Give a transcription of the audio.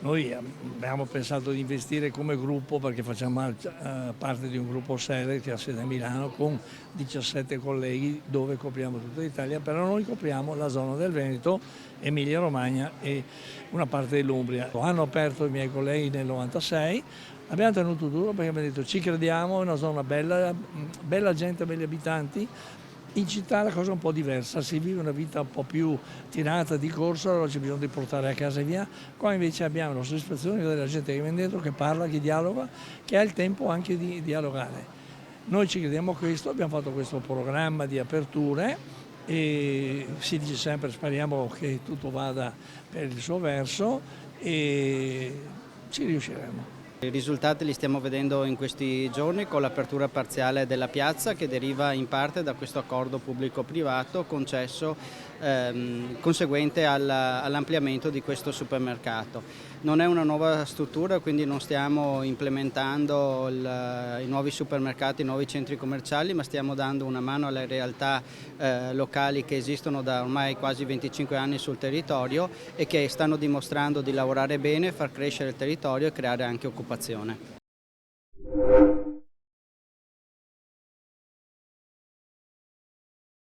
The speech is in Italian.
Noi abbiamo pensato di investire come gruppo perché facciamo parte di un gruppo Sele che ha sede a Milano con 17 colleghi dove copriamo tutta l'Italia, però noi copriamo la zona del Veneto, Emilia-Romagna e una parte dell'Umbria. Hanno aperto i miei colleghi nel 96, abbiamo tenuto duro perché abbiamo detto ci crediamo, è una zona bella, bella gente, belli abitanti. In città la cosa è un po' diversa, si vive una vita un po' più tirata di corsa, allora c'è bisogno di portare a casa e via. Qua invece abbiamo la soddisfazione della gente che viene dentro, che parla, che dialoga, che ha il tempo anche di dialogare. Noi ci crediamo a questo, abbiamo fatto questo programma di aperture e si dice sempre speriamo che tutto vada per il suo verso e ci riusciremo. I risultati li stiamo vedendo in questi giorni con l'apertura parziale della piazza che deriva in parte da questo accordo pubblico-privato concesso conseguente all'ampliamento di questo supermercato. Non è una nuova struttura, quindi non stiamo implementando i nuovi supermercati, i nuovi centri commerciali, ma stiamo dando una mano alle realtà locali che esistono da ormai quasi 25 anni sul territorio e che stanno dimostrando di lavorare bene, far crescere il territorio e creare anche occupazione.